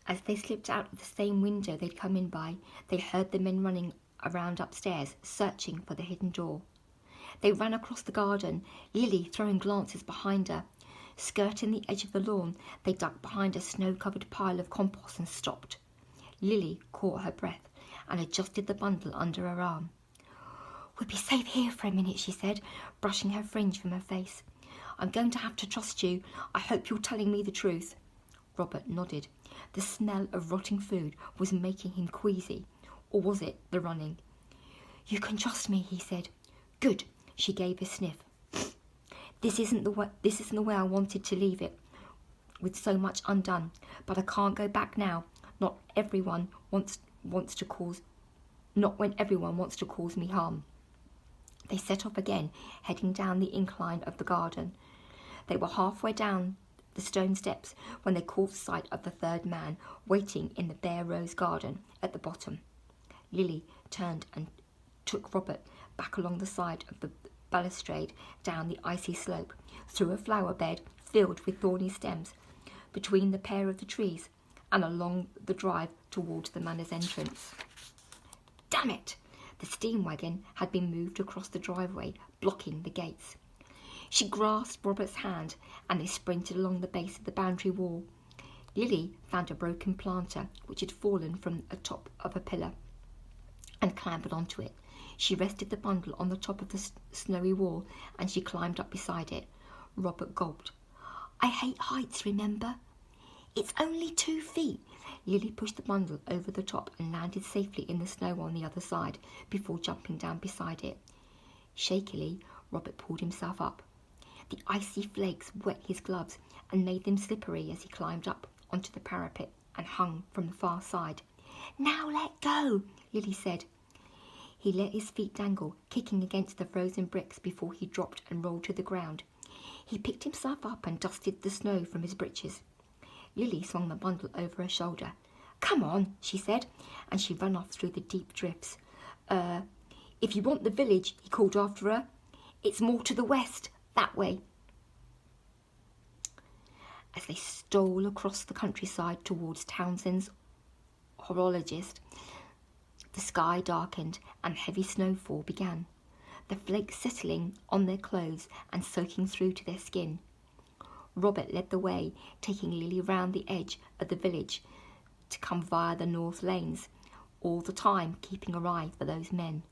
As they slipped out of the same window they'd come in by, they heard the men running around upstairs, searching for the hidden door. They ran across the garden, Lily throwing glances behind her. Skirting the edge of the lawn, they ducked behind a snow-covered pile of compost and stopped. Lily caught her breath and adjusted the bundle under her arm. "We'll be safe here for a minute," she said, brushing her fringe from her face. "I'm going to have to trust you. I hope you're telling me the truth." Robert nodded. The smell of rotting food was making him queasy. Or was it the running? "You can trust me," he said. "Good." She gave a sniff. This isn't the way I wanted to leave it, with so much undone. But I can't go back now. Not when everyone wants to cause me harm." They set off again, heading down the incline of the garden. They were halfway down the stone steps when they caught sight of the third man waiting in the bare rose garden at the bottom. Lily turned and took Robert back along the side of the balustrade, down the icy slope, through a flower bed filled with thorny stems, between the pair of the trees, and along the drive towards the manor's entrance. Damn it! The steam wagon had been moved across the driveway, blocking the gates. She grasped Robert's hand, and they sprinted along the base of the boundary wall. Lily found a broken planter which had fallen from the top of a pillar, and clambered onto it. She rested the bundle on the top of the snowy wall, and she climbed up beside it. Robert gulped. "I hate heights, remember?" "It's only 2 feet." Lily pushed the bundle over the top and landed safely in the snow on the other side before jumping down beside it. Shakily, Robert pulled himself up. The icy flakes wet his gloves and made them slippery as he climbed up onto the parapet and hung from the far side. "Now let go," Lily said. He let his feet dangle, kicking against the frozen bricks before he dropped and rolled to the ground. He picked himself up and dusted the snow from his breeches. Lily swung the bundle over her shoulder. "Come on," she said, and she ran off through the deep drifts. If you want the village," he called after her. "It's more to the west, that way." As they stole across the countryside towards Townsend's horologist, the sky darkened and heavy snowfall began, the flakes settling on their clothes and soaking through to their skin. Robert led the way, taking Lily round the edge of the village to come via the north lanes, all the time keeping an eye for those men.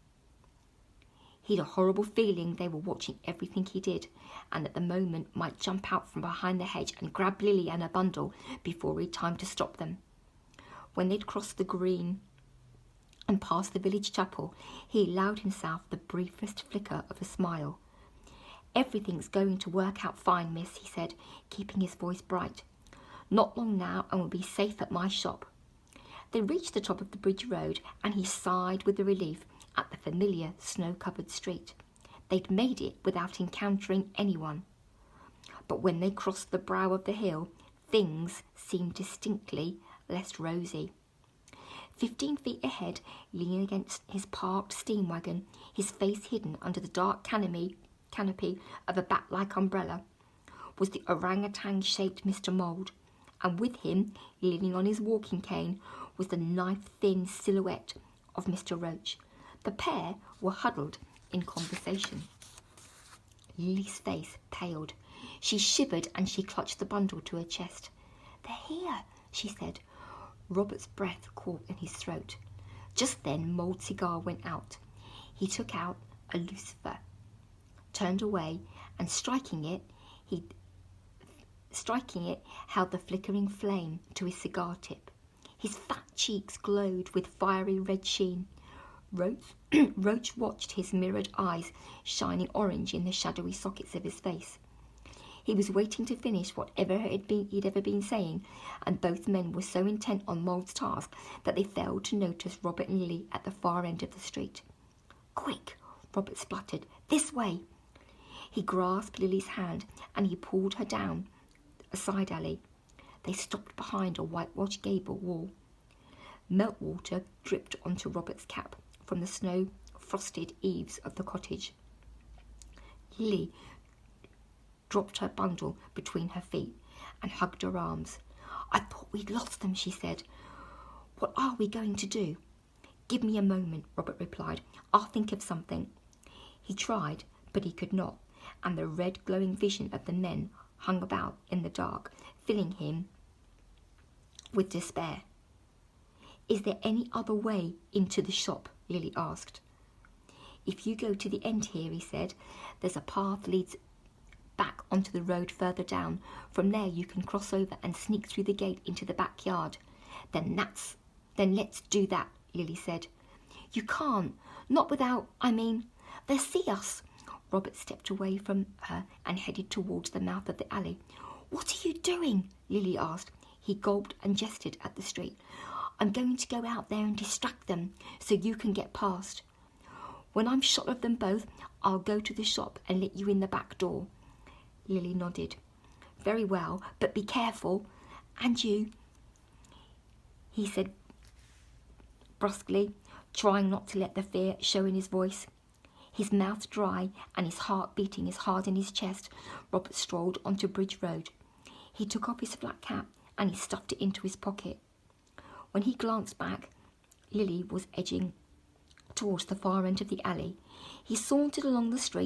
He'd a horrible feeling they were watching everything he did, and at the moment might jump out from behind the hedge and grab Lily and her bundle before he'd time to stop them. When they'd crossed the green and past the village chapel, he allowed himself the briefest flicker of a smile. "Everything's going to work out fine, miss," he said, keeping his voice bright. "Not long now, and we'll be safe at my shop." They reached the top of the bridge road, and he sighed with relief at the familiar snow-covered street. They'd made it without encountering anyone. But when they crossed the brow of the hill, things seemed distinctly less rosy. 15 feet ahead, leaning against his parked steam wagon, his face hidden under the dark canopy of a bat-like umbrella, was the orangutan-shaped Mr. Mould, and with him, leaning on his walking cane, was the knife-thin silhouette of Mr. Roach. The pair were huddled in conversation. Lily's face paled. She shivered and she clutched the bundle to her chest. "They're here," she said. Robert's breath caught in his throat. Just then Mould's cigar went out. He took out a lucifer, turned away, and striking it, held the flickering flame to his cigar tip. His fat cheeks glowed with fiery red sheen. Roach watched his mirrored eyes shining orange in the shadowy sockets of his face. He was waiting to finish whatever he'd ever been saying, and both men were so intent on Mould's task that they failed to notice Robert and Lily at the far end of the street. "Quick," Robert spluttered. "This way." He grasped Lily's hand and he pulled her down a side alley. They stopped behind a whitewashed gable wall. Meltwater dripped onto Robert's cap from the snow-frosted eaves of the cottage. Lily dropped her bundle between her feet and hugged her arms. I thought we'd lost them, she said. What are we going to do? Give me a moment, Robert replied. I'll think of something. He tried, but he could not, and the red glowing vision of the men hung about in the dark, filling him with despair. Is there any other way into the shop? Lily asked. If you go to the end here, he said, there's a path leads back onto the road further down. From there you can cross over and sneak through the gate into the backyard. Then let's do that, Lily said. You can't, not without, they'll see us. Robert stepped away from her and headed towards the mouth of the alley. What are you doing? Lily asked. He gulped and gestured at the street. I'm going to go out there and distract them so you can get past. When I'm shot of them both, I'll go to the shop and let you in the back door. Lily nodded. Very well, but be careful. And you, he said brusquely, trying not to let the fear show in his voice. His mouth dry and his heart beating as hard in his chest, Robert strolled onto Bridge Road. He took off his flat cap and he stuffed it into his pocket. When he glanced back, Lily was edging towards the far end of the alley. He sauntered along the street